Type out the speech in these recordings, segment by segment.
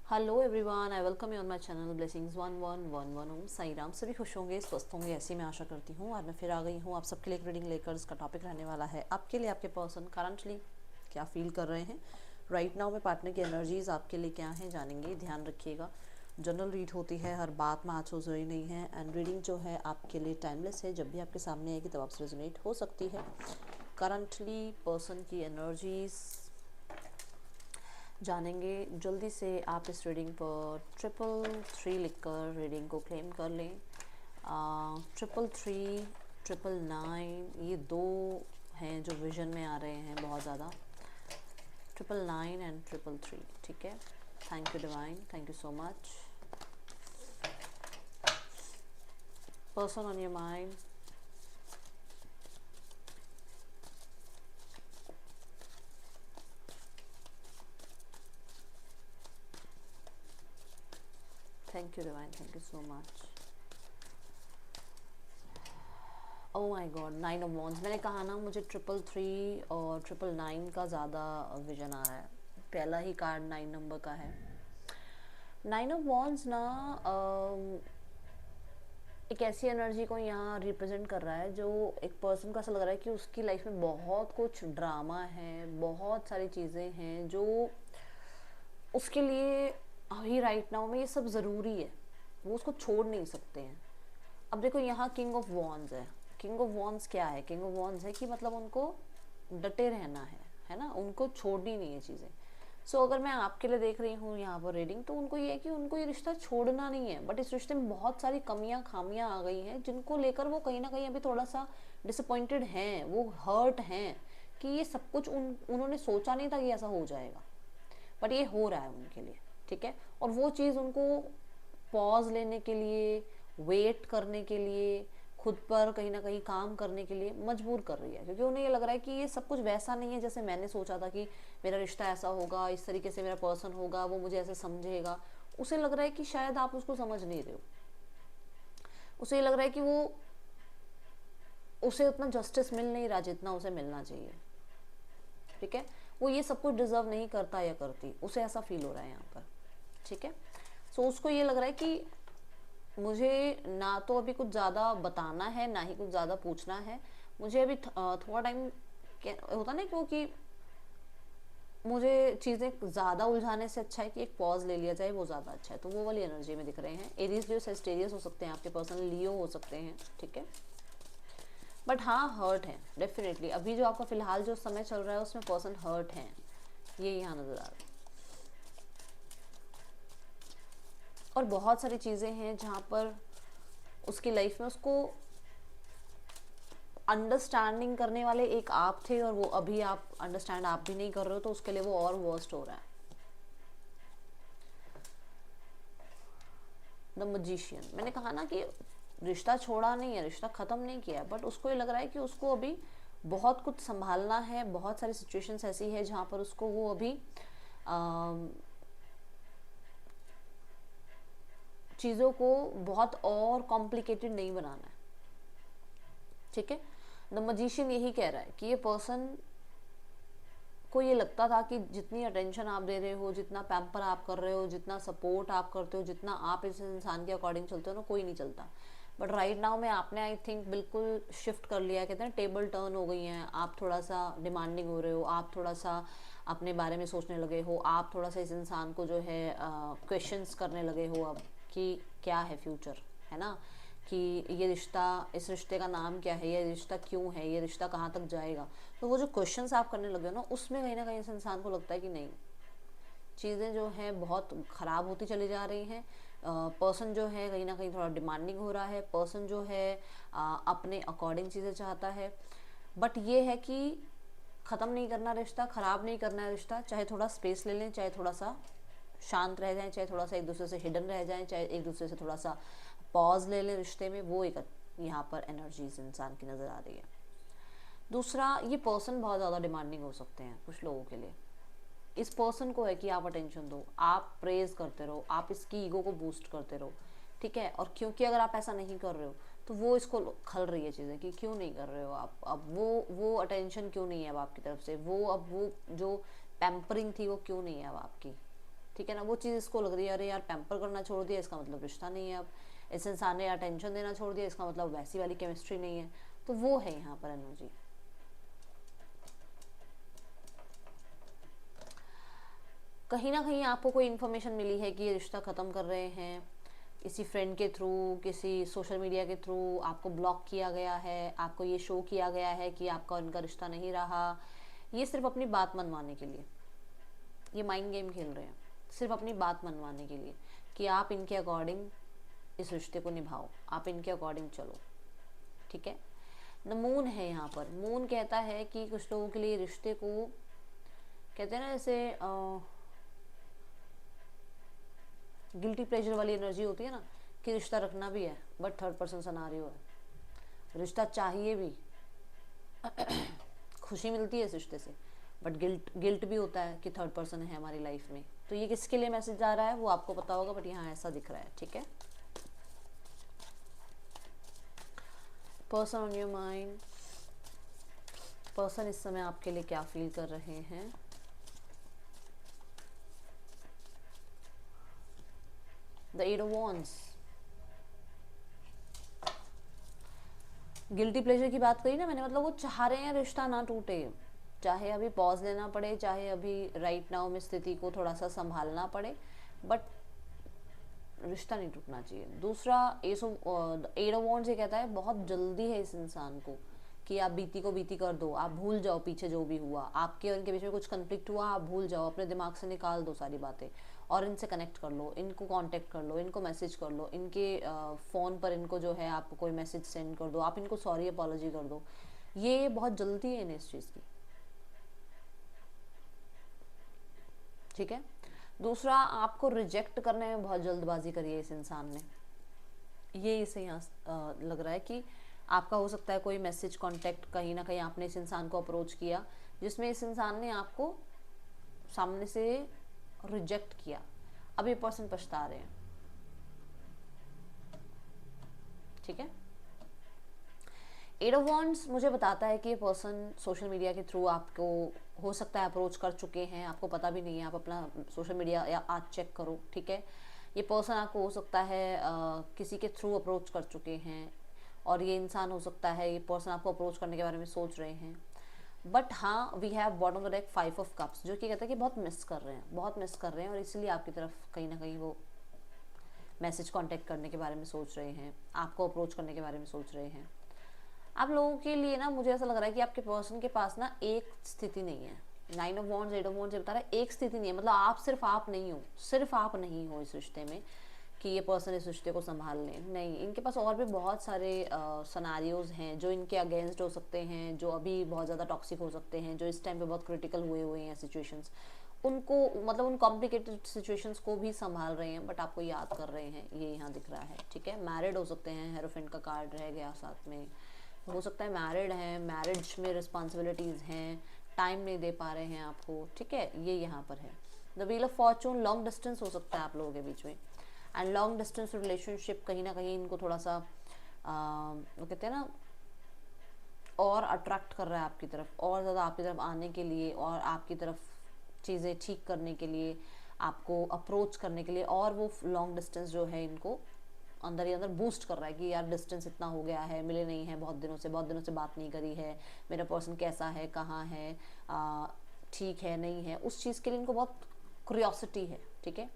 Hello everyone, I welcome you on my channel blessings 1111 ओम साई राम। सभी खुश होंगे, स्वस्थ होंगे, ऐसी मैं आशा करती हूँ। और मैं फिर आ गई हूँ आप सबके लिए एक रीडिंग लेकर। इसका टॉपिक रहने वाला है आपके लिए आपके पर्सन करंटली क्या फील कर रहे हैं राइट नाउ में। पार्टनर की एनर्जीज आपके लिए क्या हैं जानेंगे, ध्यान रखिएगा। जनरल रीड होती है, हर बात मैच हो जरूरी नहीं है। एंड रीडिंग जो है आपके लिए टाइमलेस है, जब भी आपके सामने आएगी तब आपसे रेजोनेट हो सकती है। करंटली पर्सन की एनर्जीज जानेंगे जल्दी से। आप इस रीडिंग पर 333 लिखकर रीडिंग को क्लेम कर लें। 333, 999 ये दो हैं जो विजन में आ रहे हैं बहुत ज़्यादा। 999 एंड 333, ठीक है। Thank you divine, thank you so much. Person on your mind, thank you divine, thank you so much. Oh my God, 9 of wands. मैंने कहा ना, मुझे 333 और 999 का ज़्यादा विजन आ रहा है। पहला ही कार्ड 9 नंबर का है। 9 ऑफ वॉन्ड्स ना एक ऐसी एनर्जी को यहाँ रिप्रेजेंट कर रहा है जो एक पर्सन का ऐसा लग रहा है कि उसकी लाइफ में बहुत कुछ ड्रामा है, बहुत सारी चीज़ें हैं जो उसके लिए ही राइट नाउ में ये सब ज़रूरी है, वो उसको छोड़ नहीं सकते हैं। अब देखो, यहाँ किंग ऑफ वॉन्ड्स है। किंग ऑफ वॉन्ड्स क्या है? किंग ऑफ वॉन्ड्स है कि मतलब उनको डटे रहना है ना, उनको छोड़नी नहीं है चीज़ें। सो अगर मैं आपके लिए देख रही हूँ यहाँ पर रीडिंग, तो उनको ये है कि उनको ये रिश्ता छोड़ना नहीं है, बट इस रिश्ते में बहुत सारी कमियां खामियां आ गई हैं जिनको लेकर वो कहीं ना कहीं अभी थोड़ा सा डिसअपॉइंटेड हैं, वो हर्ट हैं कि ये सब कुछ उन्होंने सोचा नहीं था कि ऐसा हो जाएगा, बट ये हो रहा है उनके लिए, ठीक है। और वो चीज़ उनको पॉज लेने के लिए, वेट करने के लिए, खुद पर कहीं ना कहीं काम करने के लिए मजबूर कर रही है, क्योंकि उन्हें ये लग रहा है कि ये सब कुछ वैसा नहीं है जैसे मैंने सोचा था कि मेरा रिश्ता ऐसा होगा, इस तरीके से मेरा पर्सन होगा, वो मुझे ऐसे समझेगा। उसे लग रहा है कि शायद आप उसको समझ नहीं रहे हो। उसे ये लग रहा है कि वो उसे उतना जस्टिस मिल नहीं रहा जितना उसे मिलना चाहिए, ठीक है। वो ये सब कुछ डिजर्व नहीं करता या करती, उसे ऐसा फील हो रहा है यहाँ पर, ठीक है। सो उसको ये लग रहा है कि मुझे ना तो अभी कुछ ज़्यादा बताना है, ना ही कुछ ज़्यादा पूछना है। मुझे अभी थोड़ा टाइम होता ना, क्योंकि मुझे चीज़ें ज़्यादा उलझाने से अच्छा है कि एक पॉज ले लिया जाए, वो ज़्यादा अच्छा है। तो वो वाली एनर्जी में दिख रहे हैं। एरीज, लियो, सेजिटेरियस हो सकते हैं आपके पर्सन, लियो हो सकते हैं, ठीक है। बट हाँ, हर्ट है डेफिनेटली। अभी जो आपका फिलहाल जो समय चल रहा है उसमें पर्सन हर्ट है, ये यहाँ नज़र आ रहा है। और बहुत सारी चीज़ें हैं जहाँ पर उसकी लाइफ में उसको अंडरस्टैंडिंग करने वाले एक आप थे, और वो अभी आप अंडरस्टैंड आप भी नहीं कर रहे हो, तो उसके लिए वो और वर्स्ट हो रहा है। द मजिशियन, मैंने कहा ना कि रिश्ता छोड़ा नहीं है, रिश्ता ख़त्म नहीं किया, बट उसको ये लग रहा है कि उसको अभी बहुत कुछ संभालना है। बहुत सारी सिचुएशंस ऐसी है जहाँ पर उसको वो अभी चीज़ों को बहुत और कॉम्प्लिकेटेड नहीं बनाना है, ठीक है। द मजिशियन यही कह रहा है कि ये पर्सन को ये लगता था कि जितनी अटेंशन आप दे रहे हो, जितना पैम्पर आप कर रहे हो, जितना सपोर्ट आप करते हो, जितना आप इस इंसान के अकॉर्डिंग चलते हो ना, कोई नहीं चलता। बट राइट नाउ में आपने आई थिंक बिल्कुल शिफ्ट कर लिया है, कहते हैं टेबल टर्न हो गई हैं। आप थोड़ा सा डिमांडिंग हो रहे हो, आप थोड़ा सा अपने बारे में सोचने लगे हो, आप थोड़ा सा इस इंसान को जो है क्वेश्चंस करने लगे हो अब कि क्या है फ्यूचर, है ना, कि ये रिश्ता, इस रिश्ते का नाम क्या है, ये रिश्ता क्यों है, ये रिश्ता कहाँ तक जाएगा। तो वो जो क्वेश्चंस आप करने लगे हो ना, उसमें कहीं ना कहीं इस इंसान को लगता है कि नहीं, चीज़ें जो हैं बहुत ख़राब होती चली जा रही हैं। पर्सन जो है कहीं ना कहीं थोड़ा डिमांडिंग हो रहा है। पर्सन जो है अपने अकॉर्डिंग चीज़ें चाहता है। बट ये है कि ख़त्म नहीं करना रिश्ता, ख़राब नहीं करना है रिश्ता। चाहे थोड़ा स्पेस ले लें, चाहे थोड़ा सा शांत रह जाएं, चाहे थोड़ा सा एक दूसरे से हिडन रह जाएं, चाहे एक दूसरे से थोड़ा सा पॉज ले लें रिश्ते में। वो एक यहाँ पर एनर्जीज इंसान की नज़र आ रही है। दूसरा, ये पर्सन बहुत ज़्यादा डिमांडिंग हो सकते हैं कुछ लोगों के लिए। इस पर्सन को है कि आप अटेंशन दो, आप प्रेज करते रहो, आप इसकी ईगो को बूस्ट करते रहो, ठीक है। और क्योंकि अगर आप ऐसा नहीं कर रहे हो तो वो इसको खल रही है चीज़ें कि क्यों नहीं कर रहे हो आप, अब वो अटेंशन क्यों नहीं है अब आपकी तरफ से, वो अब वो जो पैम्परिंग थी वो क्यों नहीं है अब आपकी, ठीक है ना। वो चीज़ इसको लग रही है, अरे यार पैम्पर करना छोड़ दिया इसका मतलब रिश्ता नहीं है अब, इस इंसान ने अटेंशन देना छोड़ दिया इसका मतलब वैसी वाली केमिस्ट्री नहीं है। तो वो है यहाँ पर एनर्जी। कहीं ना कहीं आपको कोई इन्फॉर्मेशन मिली है कि ये रिश्ता ख़त्म कर रहे हैं, किसी फ्रेंड के थ्रू, किसी सोशल मीडिया के थ्रू आपको ब्लॉक किया गया है, आपको ये शो किया गया है कि आपका उनका रिश्ता नहीं रहा। ये सिर्फ अपनी बात मनवाने के लिए, ये माइंड गेम खेल रहे हैं, सिर्फ अपनी बात मनवाने के लिए कि आप इनके अकॉर्डिंग इस रिश्ते को निभाओ, आप इनके अकॉर्डिंग चलो, ठीक है। द मून है यहाँ पर। मून कहता है कि कुछ लोगों के लिए रिश्ते को कहते हैं ना, जैसे गिल्टी प्लेजर वाली एनर्जी होती है ना, कि रिश्ता रखना भी है बट थर्ड पर्सन सिनेरियो है, रिश्ता चाहिए भी खुशी मिलती है इस रिश्ते से, बट गिल्ट भी होता है कि थर्ड पर्सन है हमारी लाइफ में। तो ये किसके लिए मैसेज आ रहा है वो आपको पता होगा, बट यहाँ ऐसा दिख रहा है, ठीक है। Person on your mind, person इस समय आपके लिए क्या फील कर रहे हैं। The eight of wands, guilty pleasure की बात करी ना मैंने, मतलब वो चाह रहे हैं रिश्ता ना टूटे, चाहे अभी पॉज लेना पड़े, चाहे अभी राइट नाउ में स्थिति को थोड़ा सा संभालना पड़े, बट रिश्ता नहीं टूटना चाहिए। दूसरा एट ऑफ वॉन्ड्स ये कहता है बहुत जल्दी है इस इंसान को कि आप बीती को बीती कर दो, आप भूल जाओ पीछे जो भी हुआ, आपके और इनके बीच में कुछ कंफ्लिक्ट हुआ आप भूल जाओ, अपने दिमाग से निकाल दो सारी बातें और इनसे कनेक्ट कर लो, इनको कांटेक्ट कर लो, इनको मैसेज कर लो, इनके फ़ोन पर इनको जो है आप कोई मैसेज सेंड कर दो, आप इनको सॉरी अपॉलॉजी कर दो। ये बहुत जल्दी है इन्हें इस चीज़ की, ठीक है। दूसरा, आपको रिजेक्ट करने में बहुत जल्दबाजी करी है इस इंसान ने, ये इसे यहाँ लग रहा है कि आपका हो सकता है कोई मैसेज कांटेक्ट, कहीं ना कहीं आपने इस इंसान को अप्रोच किया जिसमें इस इंसान ने आपको सामने से रिजेक्ट किया, अब ये पर्सन पछता रहे हैं, ठीक है। एट ऑफ वॉन्ड्स मुझे बताता है कि ये पर्सन सोशल मीडिया के थ्रू आपको हो सकता है अप्रोच कर चुके हैं, आपको पता भी नहीं है, आप अपना सोशल मीडिया या आज चेक करो, ठीक है। ये पर्सन आपको हो सकता है किसी के थ्रू अप्रोच कर चुके हैं, और ये इंसान हो सकता है ये पर्सन आपको अप्रोच करने के बारे में सोच रहे हैं, बट हाँ we have bottom of the deck 5 of cups, जो कि कहता है कि बहुत मिस कर रहे हैं, बहुत मिस कर रहे हैं, और इसलिए आपकी तरफ कहीं ना कहीं वो मैसेज कांटेक्ट करने के बारे में सोच रहे हैं, आपको अप्रोच करने के बारे में सोच रहे हैं। आप लोगों के लिए ना मुझे ऐसा लग रहा है कि आपके पर्सन के पास ना एक स्थिति नहीं है। 9 ऑफ वॉन्ड्स 8 ऑफ वॉन्ड्स बता रहा है एक स्थिति नहीं है, मतलब आप सिर्फ आप नहीं हो, सिर्फ आप नहीं हो इस रिश्ते में कि ये पर्सन इस रिश्ते को संभाल लें, नहीं, इनके पास और भी बहुत सारे सनारियोज हैं जो इनके अगेंस्ट हो सकते हैं, जो अभी बहुत ज़्यादा टॉक्सिक हो सकते हैं, जो इस टाइम पे बहुत क्रिटिकल हुए हुए हैं सिचुएशंस, उनको मतलब उन कॉम्प्लिकेटेड सिचुएशंस को भी संभाल रहे हैं, बट आपको याद कर रहे हैं, ये यहाँ दिख रहा है, ठीक है। मैरिड हो सकते हैं, हेरोफेंट का कार्ड रह गया साथ में, हो सकता है मैरिड हैं, मैरिज में रिस्पॉन्सिबिलिटीज़ हैं, टाइम नहीं दे पा रहे हैं आपको, ठीक है, ये यहाँ पर है। The wheel of Fortune, long distance हो सकता है आप लोगों के बीच में, एंड लॉन्ग डिस्टेंस रिलेशनशिप कहीं ना कहीं इनको थोड़ा सा वो कहते हैं ना और अट्रैक्ट कर रहा है आपकी तरफ, और ज़्यादा आपकी तरफ आने के लिए, और आपकी तरफ चीज़ें ठीक करने के लिए, आपको अप्रोच करने के लिए, और वो लॉन्ग डिस्टेंस जो है इनको अंदर ही अंदर बूस्ट कर रहा है कि यार डिस्टेंस इतना हो गया है, मिले नहीं है बहुत दिनों से बात नहीं करी है, मेरा पर्सन कैसा है, कहाँ है, ठीक है नहीं है, उस चीज़ के लिए इनको बहुत क्यूरियोसिटी है, ठीक है।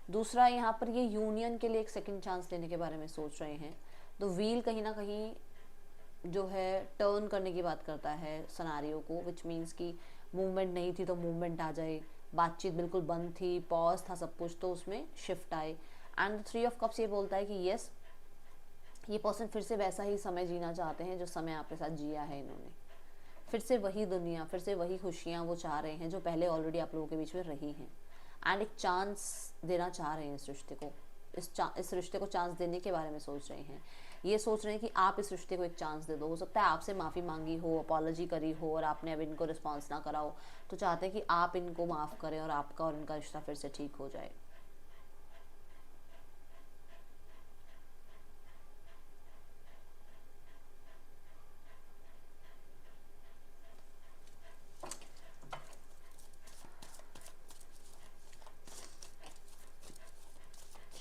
दूसरा, यहाँ पर ये यूनियन के लिए एक सेकंड चांस लेने के बारे में सोच रहे हैं। तो व्हील कहीं ना कहीं जो है टर्न करने की बात करता है सनारियो को, विच मीन्स कि मूवमेंट नहीं थी तो मूवमेंट आ जाए, बातचीत बिल्कुल बंद थी, पॉज था सब कुछ, तो उसमें शिफ्ट आए। एंड 3 ऑफ कप्स ये बोलता है कि यस, ये पर्सन फिर से वैसा ही समय जीना चाहते हैं जो समय आपके साथ जिया है इन्होंने, फिर से वही दुनिया, फिर से वही खुशियाँ वो चाह रहे हैं जो पहले ऑलरेडी आप लोगों के बीच में रही हैं, एंड एक चांस देना चाह रहे हैं इस रिश्ते को, इस रिश्ते को चांस देने के बारे में सोच रहे हैं। ये सोच रहे हैं कि आप इस रिश्ते को एक चांस दे दो, हो सकता है आपसे माफ़ी मांगी हो, अपॉलॉजी करी हो, और आपने अब इनको रिस्पॉन्स ना करा हो, तो चाहते हैं कि आप इनको माफ़ करें और आपका और इनका रिश्ता फिर से ठीक हो जाए।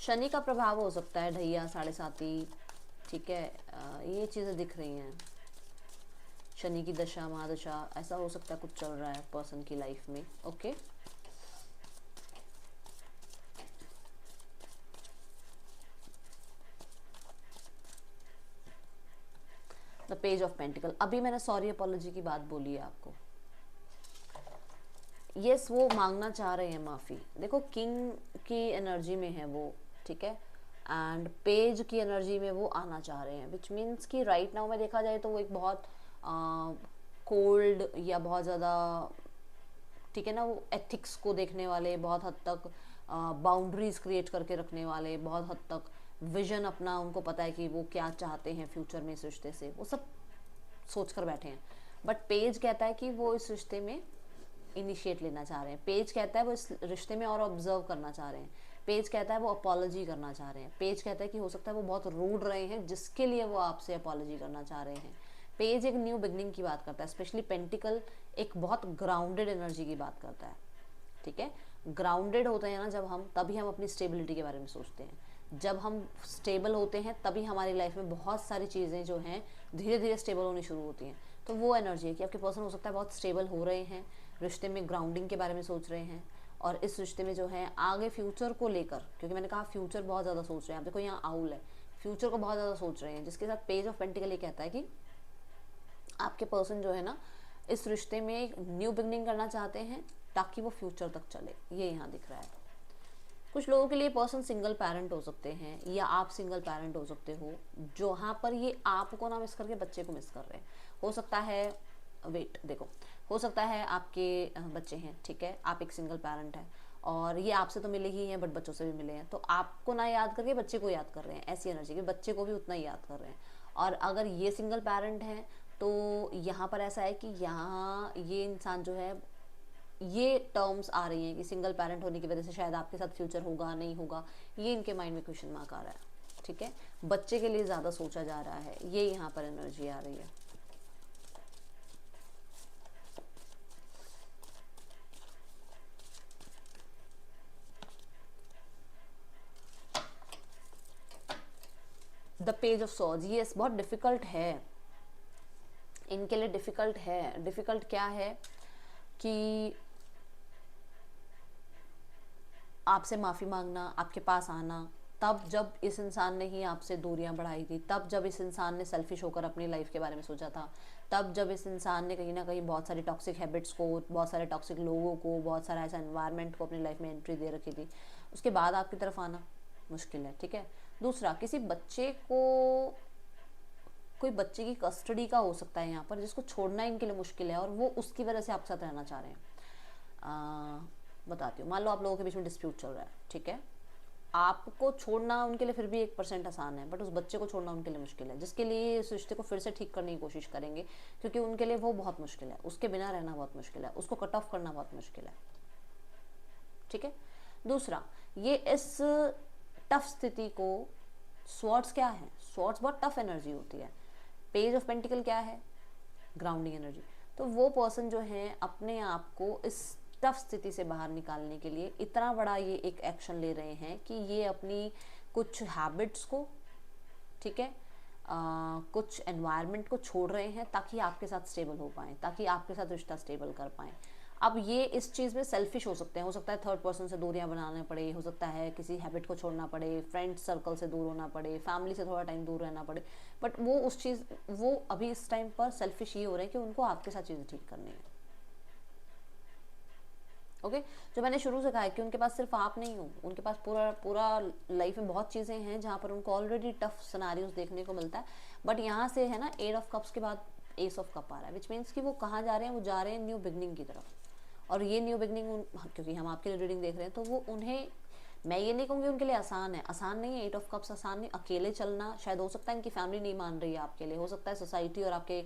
शनि का प्रभाव हो सकता है, ढैया, साढ़े साती, ठीक है, ये चीज़ें दिख रही हैं। शनि की दशा, महादशा, ऐसा हो सकता है कुछ चल रहा है पर्सन की लाइफ में। Okay, the page of pentacle. अभी मैंने सॉरी अपॉलॉजी की बात बोली है आपको। यस, वो मांगना चाह रहे हैं माफ़ी। देखो, किंग की एनर्जी में है वो, ठीक है, एंड पेज की एनर्जी में वो आना चाह रहे हैं, विच मीन्स कि राइट नाउ में देखा जाए तो वो एक बहुत कोल्ड या बहुत ज़्यादा, ठीक है ना, वो एथिक्स को देखने वाले, बहुत हद तक बाउंड्रीज क्रिएट करके रखने वाले, बहुत हद तक विजन अपना, उनको पता है कि वो क्या चाहते हैं फ्यूचर में इस रिश्ते से, वो सब सोच कर बैठे हैं। बट पेज कहता है कि वो इस रिश्ते में इनिशिएट लेना चाह रहे हैं। पेज कहता है वो इस रिश्ते में और ऑब्जर्व करना चाह रहे हैं। पेज कहता है वो अपॉलॉजी करना चाह रहे हैं। पेज कहता है कि हो सकता है वो बहुत रूड रहे हैं, जिसके लिए वो आपसे अपॉलॉजी करना चाह रहे हैं। पेज एक न्यू बिगनिंग की बात करता है। स्पेशली पेंटिकल एक बहुत ग्राउंडेड एनर्जी की बात करता है, ठीक है। ग्राउंडेड होते हैं ना जब हम, तभी हम अपनी स्टेबिलिटी के बारे में सोचते हैं। जब हम स्टेबल होते हैं तभी हमारी लाइफ में बहुत सारी चीज़ें जो हैं धीरे धीरे स्टेबल होनी शुरू होती हैं। तो वो एनर्जी है कि आपके पर्सन हो सकता है बहुत स्टेबल हो रहे हैं, रिश्ते में ग्राउंडिंग के बारे में सोच रहे हैं, और इस रिश्ते में जो है आगे फ्यूचर को लेकर, क्योंकि मैंने कहा फ्यूचर बहुत ज़्यादा सोच रहे हैं। आप देखो यहाँ आउल है, फ्यूचर को बहुत ज़्यादा सोच रहे हैं, जिसके साथ पेज ऑफ पेंटिकल ये कहता है कि आपके पर्सन जो है ना इस रिश्ते में एक न्यू बिगनिंग करना चाहते हैं ताकि वो फ्यूचर तक चले, ये यहाँ दिख रहा है। कुछ लोगों के लिए पर्सन सिंगल पेरेंट हो सकते हैं, या आप सिंगल पेरेंट हो सकते हो, जहाँ पर ये आपको ना मिस करके बच्चे को मिस कर रहे हैं। हो सकता है, वेट देखो, हो सकता है आपके बच्चे हैं, ठीक है, आप एक सिंगल पेरेंट है और ये आपसे तो मिले ही हैं बट बच्चों से भी मिले हैं, तो आपको ना याद करके बच्चे को याद कर रहे हैं। ऐसी एनर्जी कि बच्चे को भी उतना ही याद कर रहे हैं। और अगर ये सिंगल पेरेंट है तो यहाँ पर ऐसा है कि यहाँ ये इंसान जो है, ये टर्म्स आ रही हैं कि सिंगल पेरेंट होने की वजह से शायद आपके साथ फ्यूचर होगा नहीं होगा, ये इनके माइंड में क्वेश्चन मार्क आ रहा है, ठीक है। बच्चे के लिए ज़्यादा सोचा जा रहा है, ये यहाँ पर एनर्जी आ रही है। The page of swords, yes, बहुत डिफिकल्ट है इनके लिए, डिफिकल्ट है। डिफिकल्ट क्या है कि आपसे माफ़ी मांगना, आपके पास आना, तब जब इस इंसान ने ही आपसे दूरियां बढ़ाई थी, तब जब इस इंसान ने सेल्फिश होकर अपनी लाइफ के बारे में सोचा था, तब जब इस इंसान ने कहीं ना कहीं बहुत सारी टॉक्सिक हैबिट्स को, बहुत सारे टॉक्सिक लोगों को, बहुत सारा ऐसा एनवायरनमेंट को अपनी लाइफ में एंट्री दे रखी थी, उसके बाद आपकी तरफ आना मुश्किल है, ठीक है। दूसरा, किसी बच्चे को, कोई बच्चे की कस्टडी का हो सकता है यहाँ पर, जिसको छोड़ना इनके लिए मुश्किल है और वो उसकी वजह से आपके साथ रहना चाह रहे हैं। बताती हूँ, मान लो आप लोगों के बीच में डिस्प्यूट चल रहा है, ठीक है, आपको छोड़ना उनके लिए फिर भी 1% आसान है, बट उस बच्चे को छोड़ना उनके लिए मुश्किल है, जिसके लिए इस रिश्ते को फिर से ठीक करने की कोशिश करेंगे, क्योंकि उनके लिए वो बहुत मुश्किल है, उसके बिना रहना बहुत मुश्किल है, उसको कट ऑफ करना बहुत मुश्किल है, ठीक है। दूसरा, ये इस टफ स्थिति को, स्वॉर्ड्स क्या है, स्वॉर्ड्स बहुत टफ एनर्जी होती है। पेज ऑफ पेंटिकल क्या है, ग्राउंडिंग एनर्जी। तो वो पर्सन जो है अपने आप को इस टफ स्थिति से बाहर निकालने के लिए इतना बड़ा ये एक एक्शन ले रहे हैं कि ये अपनी कुछ हैबिट्स को, ठीक है, कुछ एनवायरनमेंट को छोड़ रहे हैं ताकि आपके साथ स्टेबल हो पाएँ, ताकि आपके साथ रिश्ता स्टेबल कर पाएँ। अब ये इस चीज़ में सेल्फिश हो सकते हैं, हो सकता है थर्ड पर्सन से दूरियां बनाने पड़े, हो सकता है किसी हैबिट को छोड़ना पड़े, फ्रेंड सर्कल से दूर होना पड़े, फैमिली से थोड़ा टाइम दूर रहना पड़े, बट वो उस चीज़, वो अभी इस टाइम पर सेल्फिश ये हो रहे हैं कि उनको आपके साथ चीज़ें ठीक करनी है। ओके, जो मैंने शुरू से कहा है कि उनके पास सिर्फ आप नहीं हो, उनके पास पूरा पूरा लाइफ में बहुत चीज़ें हैं जहाँ पर उनको ऑलरेडी टफ सिनेरियोज देखने को मिलता है, बट यहाँ से है ना 8 ऑफ कप्स के बाद एस ऑफ कप आ रहा है, विच मीन्स कि वो कहाँ जा रहे हैं, वो जा रहे हैं न्यू बिगनिंग की तरफ। और ये न्यू बिगनिंग, क्योंकि हम आपके लिए रीडिंग देख रहे हैं, तो वो उन्हें, मैं ये नहीं कहूँगी उनके लिए आसान है, आसान नहीं है, 8 ऑफ कप्स आसान नहीं। अकेले चलना शायद, हो सकता है इनकी फैमिली नहीं मान रही है आपके लिए, हो सकता है सोसाइटी और आपके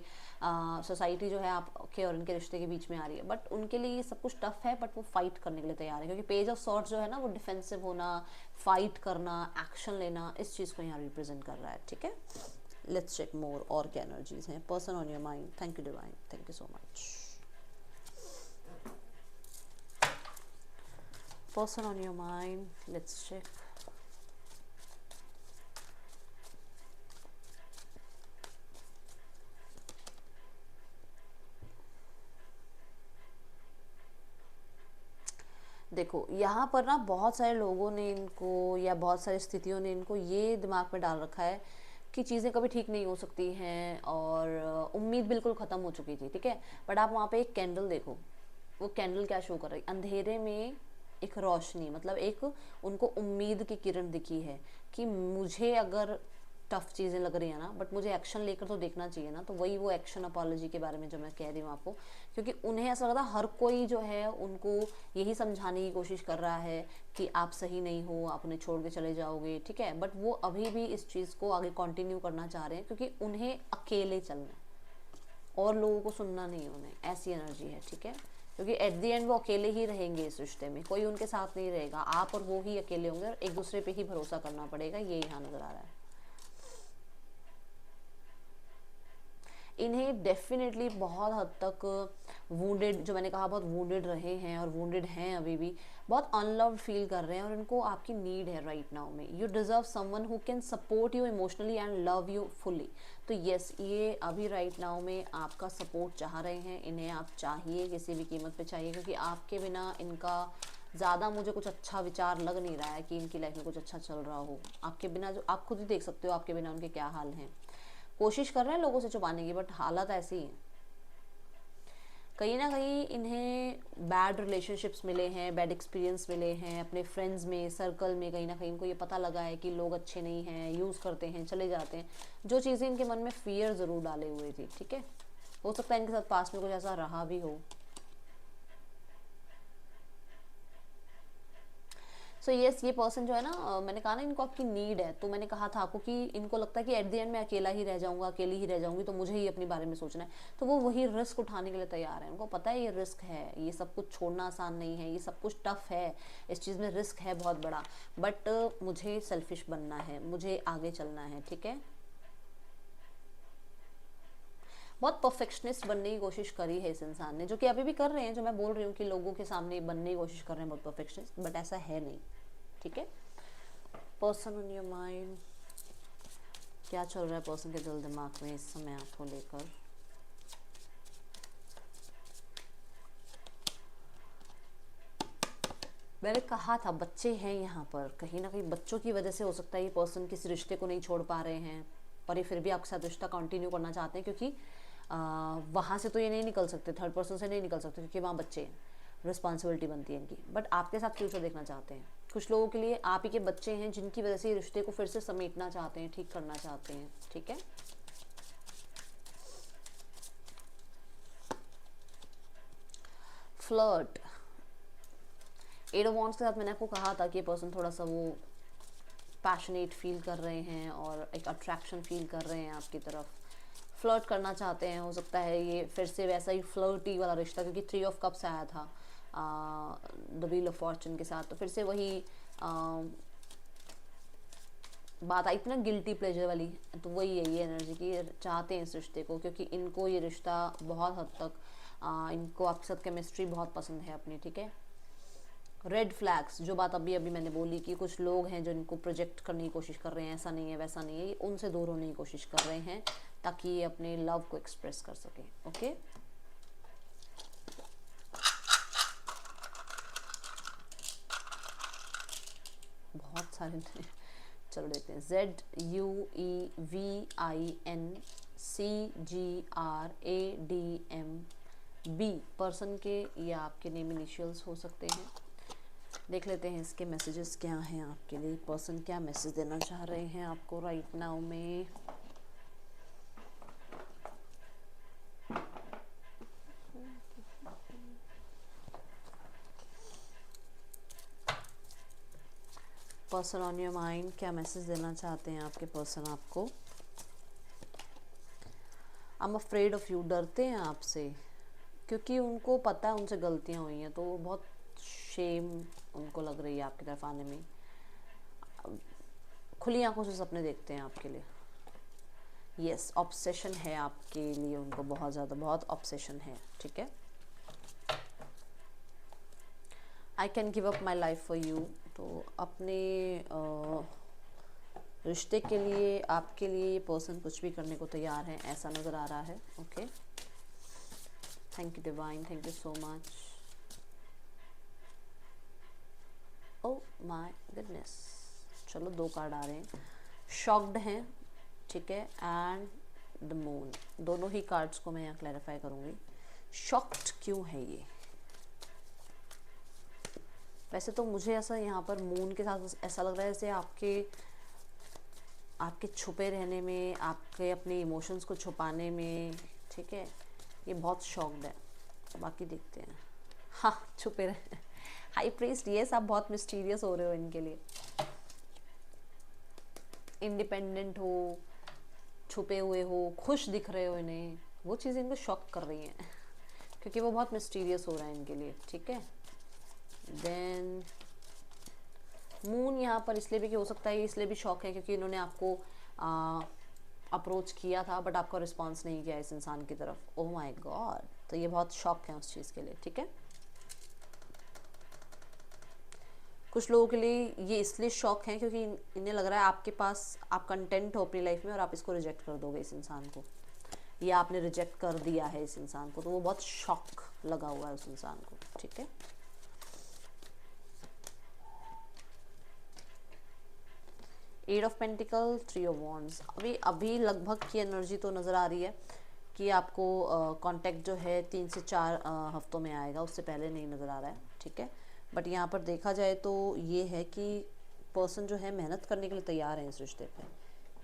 सोसाइटी जो है आपके और इनके रिश्ते के बीच में आ रही है, बट उनके लिए ये सब कुछ टफ है, बट वो फाइट करने के लिए तैयार है, क्योंकि पेज ऑफ सॉर्ड्स जो है ना वो डिफेंसिव होना, फाइट करना, एक्शन लेना, इस चीज़ को यहाँ रिप्रेजेंट कर रहा है, ठीक है। लेट्स चेक मोर और क्या एनर्जीज हैं। Person on your mind, thank you divine, thank you so much. Person on your mind, let's check. देखो यहाँ पर ना बहुत सारे लोगों ने इनको, या बहुत सारी स्थितियों ने इनको ये दिमाग में डाल रखा है कि चीज़ें कभी ठीक नहीं हो सकती हैं, और उम्मीद बिल्कुल ख़त्म हो चुकी थी, ठीक है। बट आप वहाँ पे एक कैंडल देखो, वो कैंडल क्या शो कर रही है, अंधेरे में एक रोशनी, मतलब एक उनको उम्मीद की किरण दिखी है कि मुझे अगर टफ चीज़ें लग रही हैं ना, बट मुझे एक्शन लेकर तो देखना चाहिए ना। तो वही वो एक्शन अपॉलॉजी के बारे में जो मैं कह रही हूँ आपको, क्योंकि उन्हें ऐसा लगता है हर कोई जो है उनको यही समझाने की कोशिश कर रहा है कि आप सही नहीं हो, आप उन्हें छोड़ के चले जाओगे, ठीक है। बट वो अभी भी इस चीज़ को आगे कंटिन्यू करना चाह रहे हैं, क्योंकि उन्हें अकेले चलना है और लोगों को सुनना नहीं है उन्हें, ऐसी एनर्जी है, ठीक है। क्योंकि एट द एंड वो अकेले ही रहेंगे इस रिश्ते में, कोई उनके साथ नहीं रहेगा, आप और वो ही अकेले होंगे, और एक दूसरे पे ही भरोसा करना पड़ेगा, ये यहाँ नज़र आ रहा है। इन्हें डेफिनेटली बहुत हद तक वुंडेड, जो मैंने कहा बहुत वुंडेड रहे हैं और वुंडेड हैं अभी भी, बहुत अनलव्ड फील कर रहे हैं, और इनको आपकी नीड है राइट नाउ में। You deserve someone who can support you emotionally and love you fully. तो येस, ये अभी राइट नाउ में आपका सपोर्ट चाह रहे हैं, इन्हें आप चाहिए, किसी भी कीमत पे चाहिए, क्योंकि आपके बिना इनका ज़्यादा मुझे कुछ अच्छा विचार लग नहीं रहा है कि इनकी लाइफ में कुछ अच्छा चल रहा हो। आपके बिना, जो आप खुद ही देख सकते हो आपके बिना उनके क्या हाल हैं। कोशिश कर रहे हैं लोगों से छुपाने की, बट हालत ऐसी है। कहीं ना कहीं इन्हें बैड रिलेशनशिप्स मिले हैं, बैड एक्सपीरियंस मिले हैं अपने फ्रेंड्स में, सर्कल में। कहीं ना कहीं इनको ये पता लगा है कि लोग अच्छे नहीं हैं, यूज़ करते हैं, चले जाते हैं, जो चीज़ें इनके मन में फियर ज़रूर डाले हुए थी, ठीक है। हो सकता है इनके साथ पास में कुछ ऐसा रहा भी हो। सो यस, ये पर्सन जो है ना, मैंने कहा ना इनको आपकी नीड है, तो मैंने कहा था आपको कि इनको लगता है कि एट द एंड मैं अकेला ही रह जाऊंगा, अकेली ही रह जाऊंगी, तो मुझे ही अपने बारे में सोचना है। तो वो वही रिस्क उठाने के लिए तैयार है। उनको पता है ये रिस्क है, ये सब कुछ छोड़ना आसान नहीं है, ये सब कुछ टफ है, इस चीज़ में रिस्क है बहुत बड़ा, बट मुझे सेल्फिश बनना है, मुझे आगे चलना है, ठीक है। बहुत परफेक्शनिस्ट बनने की कोशिश करी है इस इंसान ने, जो कि अभी भी कर रहे हैं, जो मैं बोल रही हूँ कि लोगों के सामने बनने की कोशिश कर रहे हैं बहुत परफेक्शनिस्ट, बट ऐसा है नहीं, ठीक है। पर्सन ऑन योर माइंड, क्या चल रहा है पर्सन के दिल दिमाग में इस समय आपको लेकर। मैंने कहा था बच्चे हैं यहाँ पर, कहीं ना कहीं बच्चों की वजह से हो सकता है ये पर्सन किसी रिश्ते को नहीं छोड़ पा रहे हैं, और ये फिर भी आपके साथ रिश्ता कंटिन्यू करना चाहते हैं, क्योंकि वहाँ से तो ये नहीं निकल सकते, थर्ड पर्सन से नहीं निकल सकते, क्योंकि वहाँ बच्चे हैं, रिस्पॉन्सिबिलिटी बनती है इनकी। बट आपके साथ फ्यूचर देखना चाहते हैं। कुछ लोगों के लिए आप ही के बच्चे हैं, जिनकी वजह से ये रिश्ते को फिर से समेटना चाहते हैं, ठीक करना चाहते हैं, ठीक है। फ्लर्ट, एट ऑफ वॉन्ड्स के साथ मैंने आपको कहा था कि ये पर्सन थोड़ा सा वो पैशनेट फील कर रहे हैं और एक अट्रैक्शन फील कर रहे हैं आपकी तरफ, फ्लर्ट करना चाहते हैं। हो सकता है ये फिर से वैसा ही फ्लर्टी वाला रिश्ता, क्योंकि 3 ऑफ कप्स आया था द व्हील ऑफ फॉर्चून के साथ, तो फिर से वही बात आई थी ना, गिल्टी प्लेजर वाली। तो वही है ये एनर्जी की, चाहते हैं इस रिश्ते को, क्योंकि इनको ये रिश्ता बहुत हद तक इनको आपके साथ केमिस्ट्री बहुत पसंद है अपनी, ठीक है। रेड फ्लैग्स, जो बात अभी अभी मैंने बोली कि कुछ लोग हैं जो इनको प्रोजेक्ट करने की कोशिश कर रहे हैं, ऐसा नहीं है वैसा नहीं है, ये उनसे दूर होने की कोशिश कर रहे हैं ताकि ये अपने लव को एक्सप्रेस कर सके, ओके। बहुत सारे चलो देखते हैं। ZUEVINCGRADM, पर्सन के या आपके नेम इनिशियल्स हो सकते हैं। देख लेते हैं इसके मैसेजेस क्या हैं आपके लिए, पर्सन क्या मैसेज देना चाह रहे हैं आपको राइट नाउ में। पर्सन ऑन योर माइंड, क्या मैसेज देना चाहते हैं आपके पर्सन आपको। I am afraid of you, डरते हैं आपसे, क्योंकि उनको पता है उनसे गलतियां हुई हैं, तो वो बहुत शेम उनको लग रही है आपकी तरफ आने में। खुली आंखों से सपने देखते हैं आपके लिए। यस, ऑब्सेशन है आपके लिए उनको, बहुत ज़्यादा, बहुत ऑब्सेशन है, ठीक है। I can give up my life for you, तो अपने रिश्ते के लिए, आपके लिए ये पर्सन कुछ भी करने को तैयार है, ऐसा नज़र आ रहा है, okay. Thank you divine, thank you so much. Oh my goodness, चलो 2 कार्ड आ रहे हैं। शॉक्ड हैं, ठीक है, एंड द मून। दोनों ही कार्ड्स को मैं यहाँ क्लैरिफाई करूँगी। शॉक्ड क्यों है ये? वैसे तो मुझे ऐसा यहाँ पर मून के साथ ऐसा लग रहा है जैसे आपके छुपे रहने में, आपके अपने इमोशंस को छुपाने में, ठीक है, ये बहुत शॉक्ड है। बाकी देखते हैं। हाँ, छुपे रहे। हाई प्रीस्ट, यस, आप बहुत मिस्टीरियस हो रहे हो इनके लिए। इंडिपेंडेंट हो, छुपे हुए हो, खुश दिख रहे हो इन्हें, वो चीज़ें इनको शॉक कर रही हैं क्योंकि वो बहुत मिस्टीरियस हो रहा है इनके लिए, ठीक है। देन मून यहाँ पर इसलिए भी कि हो सकता है, इसलिए भी शॉक है क्योंकि इन्होंने आपको अप्रोच किया था बट आपका रिस्पांस नहीं किया इस इंसान की तरफ। ओह माय गॉड, तो ये बहुत शॉक है उस चीज़ के लिए, ठीक है। कुछ लोगों के लिए ये इसलिए शॉक है क्योंकि इन्हें लग रहा है आपके पास आप कंटेंट हो अपनी लाइफ में और आप इसको रिजेक्ट कर दोगे इस इंसान को, या आपने रिजेक्ट कर दिया है इस इंसान को, तो वो बहुत शॉक लगा हुआ है उस इंसान को, ठीक है। Eight of pentacle, 3 of wands. अभी लगभग की एनर्जी तो नज़र आ रही है कि आपको कांटेक्ट जो है 3 से 4 हफ्तों में आएगा, उससे पहले नहीं नज़र आ रहा है, ठीक है। बट यहाँ पर देखा जाए तो ये है कि पर्सन जो है मेहनत करने के लिए तैयार है इस रिश्ते पे,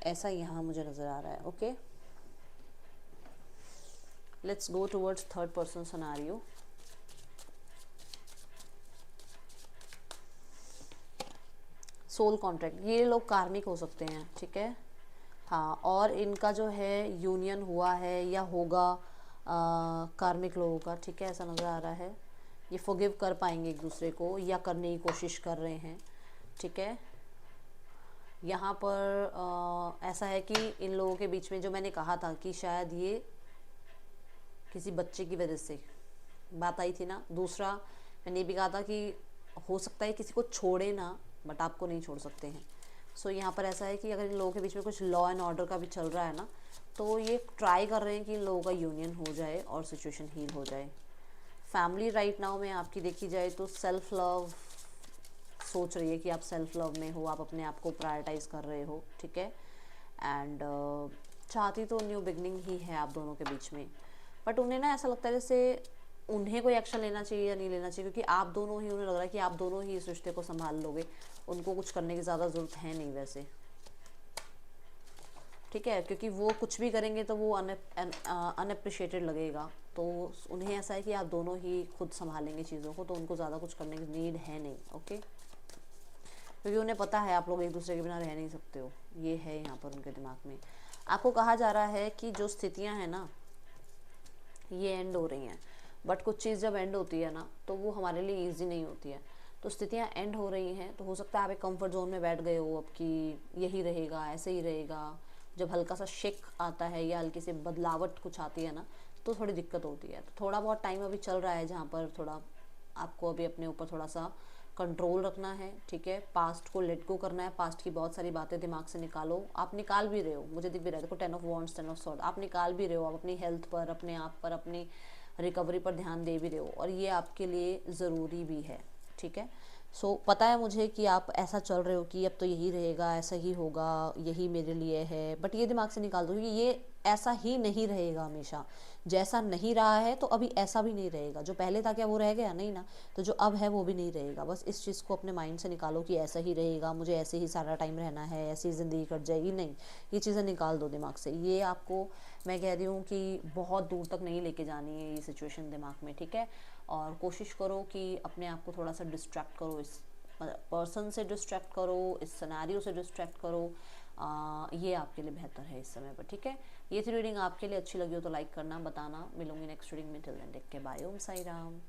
ऐसा यहाँ मुझे नज़र आ रहा है। Okay, let's go towards third person scenario. Soul contract, ये लोग कार्मिक हो सकते हैं, ठीक है। हाँ, और इनका जो है यूनियन हुआ है या होगा कार्मिक लोगों का, ठीक है, ऐसा नज़र आ रहा है। ये फॉरगिव कर पाएंगे एक दूसरे को या करने की कोशिश कर रहे हैं, ठीक है। यहाँ पर ऐसा है कि इन लोगों के बीच में जो मैंने कहा था कि शायद ये किसी बच्चे की वजह से बात आई थी ना। दूसरा मैंने ये भी कहा था कि हो सकता है किसी को छोड़े ना, बट आपको नहीं छोड़ सकते हैं। सो यहाँ पर ऐसा है कि अगर इन लोगों के बीच में कुछ लॉ एंड ऑर्डर का भी चल रहा है ना, तो ये ट्राई कर रहे हैं कि इन लोगों का यूनियन हो जाए और सिचुएशन हील हो जाए। फैमिली राइट नाउ में आपकी देखी जाए तो सेल्फ लव सोच रही है कि आप सेल्फ लव में हो, आप अपने आप को प्रायोरिटाइज कर रहे हो, ठीक है। एंड चाहती तो न्यू बिगनिंग ही है आप दोनों के बीच में, बट उन्हें ना ऐसा लगता है जैसे उन्हें कोई एक्शन लेना चाहिए या नहीं लेना चाहिए, क्योंकि आप दोनों ही, उन्हें लग रहा है कि आप दोनों ही इस रिश्ते को संभाल लोगे, उनको कुछ करने की ज़्यादा ज़रूरत है नहीं वैसे, ठीक है। क्योंकि वो कुछ भी करेंगे तो वो अनअप्रिशिएटेड लगेगा, तो उन्हें ऐसा है कि आप दोनों ही खुद संभालेंगे चीज़ों को, तो उनको ज़्यादा कुछ करने की नीड है नहीं, ओके। क्योंकि उन्हें पता है आप लोग एक दूसरे के बिना रह नहीं सकते हो, ये है यहाँ पर उनके दिमाग में। आपको कहा जा रहा है कि जो स्थितियाँ हैं ना ये एंड हो रही हैं, बट कुछ चीज़ जब एंड होती है ना तो वो हमारे लिए ईजी नहीं होती है। तो स्थितियाँ एंड हो रही हैं, तो हो सकता है आप एक कंफर्ट जोन में बैठ गए हो अब कि यही रहेगा, ऐसे ही रहेगा। जब हल्का सा शेक आता है या हल्की सी बदलावट कुछ आती है ना, तो थोड़ी दिक्कत होती है। तो थोड़ा बहुत टाइम अभी चल रहा है जहाँ पर थोड़ा आपको अभी अपने ऊपर थोड़ा सा कंट्रोल रखना है, ठीक है। पास्ट को लेट गो करना है, पास्ट की बहुत सारी बातें दिमाग से निकालो। आप निकाल भी रहे हो, मुझे दिख भी रहा है, देखो 10 ऑफ वॉन्ड्स, 10 ऑफ सॉर्ड, आप निकाल भी रहे हो। आप अपनी हेल्थ पर, अपने आप पर, अपनी रिकवरी पर ध्यान दे भी रहे हो, और ये आपके लिए ज़रूरी भी है, ठीक है। सो पता है मुझे कि आप ऐसा चल रहे हो कि अब तो यही रहेगा, ऐसा ही होगा, यही मेरे लिए है, बट ये दिमाग से निकाल दो कि ये ऐसा ही नहीं रहेगा हमेशा। जैसा नहीं रहा है तो अभी ऐसा भी नहीं रहेगा। जो पहले था क्या वो रह गया? नहीं ना। तो जो अब है वो भी नहीं रहेगा। बस इस चीज़ को अपने माइंड से निकालो कि ऐसा ही रहेगा, मुझे ऐसे ही सारा टाइम रहना है, ऐसी ज़िंदगी कट जाएगी। नहीं, ये चीज़ें निकाल दो दिमाग से। ये आपको मैं कह रही हूँ कि बहुत दूर तक नहीं लेके जानी है ये सिचुएशन दिमाग में, ठीक है। और कोशिश करो कि अपने आप को थोड़ा सा डिस्ट्रैक्ट करो, इस पर्सन से डिस्ट्रैक्ट करो, इस सिनेरियो से डिस्ट्रैक्ट करो। ये आपके लिए बेहतर है इस समय पर, ठीक है। ये थी रीडिंग आपके लिए अच्छी लगी हो तो लाइक करना, बताना। मिलूंगी नेक्स्ट रीडिंग में। Till then take care, bye, Om Sai Ram.